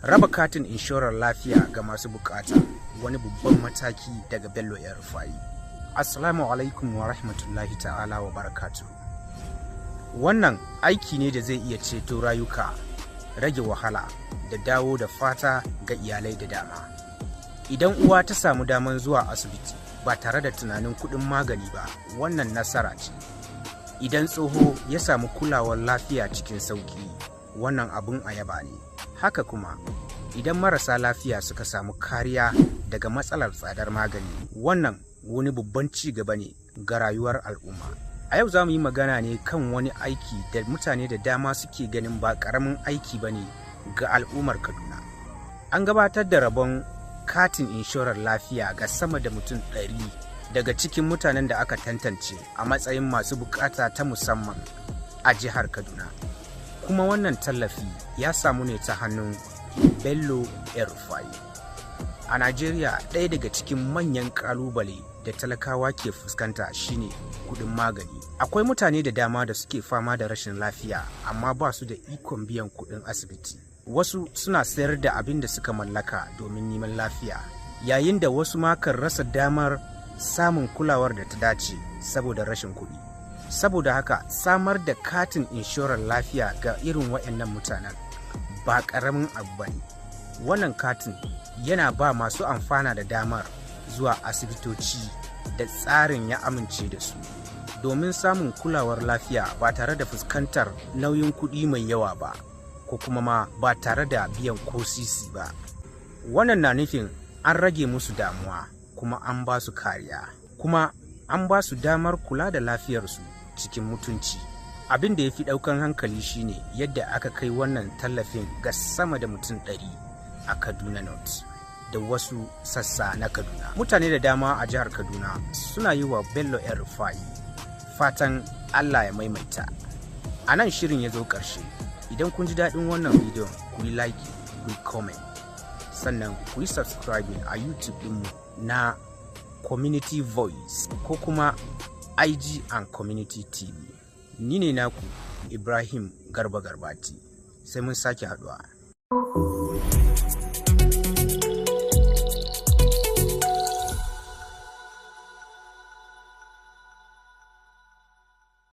Raba katin inshorar lafiya ga masu bukata wani babban mataki daga Bello ya Rufai. Assalamu alaikum wa rahmatullahi ta'ala wa barakatuh. Wannan aiki ne da zai iya ceto rayuka, rage wahala da dawo da fata ga iyalai da dama. Idan uwa ta samu daman zuwa asibiti ba tare da tunanin kuɗin magani ba, wannan nasara ce. Idan tsoho ya samu kulawar lafiya cikin sauki, wannan abun ayaba ne. Haka kuma idan marasa lafiya suka samu kariya daga matsalar tsadar magani, wannan wani babban ci gaba ne ga rayuwar al'umma. A yau za mu yi magana ne kan wani aiki da mutane da dama suke ganin ba ƙaramin aiki ba ne ga al'ummar Kaduna. An gabatar da rabon katin inshorar lafiya ga sama da mutum 100 daga cikin mutanen da aka tantance a matsayin masu bukata ta musamman a jihar Kaduna. Kuma wannan tallafi ya samu ne ta hannun Bello ya Rufai. A Najeriya, ɗaya daga cikin manyan ƙalubale da talakawa ke fuskanta shine kuɗin magani. Akwai mutane da dama da suke fama da rashin lafiya amma ba su da ikon biyan kuɗin asibiti. Wasu suna sayar da abin da suka mallaka domin neman lafiya, yayin da wasu ma kan rasa damar samun kulawar da ta dace saboda rashin kuɗi. Saboda haka samar da katin inshorar lafiya ga irin waɗannan mutanen ba ƙaramin abu ba ne. Wannan katin yana ba masu amfana da damar zuwa asibitoci da tsarin ya amince da su domin samun kulawar lafiya ba tare da fuskantar nauyin kuɗi mai yawa ba, ko kuma ma ba tare da biyan ko sisi ba. Wannan na nufin an rage musu damuwa, kuma an ba su kariya, kuma an ba su damar kula da lafiyarsu cikin mutunci. Abin da ya fi ɗaukan hankali shine yadda aka kai wannan tallafin ga sama da mutum 100 a Kaduna North da wasu sassa na Kaduna. Mutane da dama a jihar Kaduna suna yi wa Bello ya Rufai fatan Allah ya maimaita. A nan shirin ya zo ƙarshe. Idan kun ji daɗin wannan bidiyon, ku yi like, ku yi comment, sannan ku yi subscribing a YouTube ɗinmu na Community Voice ko kuma IG and Community TV. Ni ne naku Ibrahim Garba Garbati. Sai mun sake haɗuwa.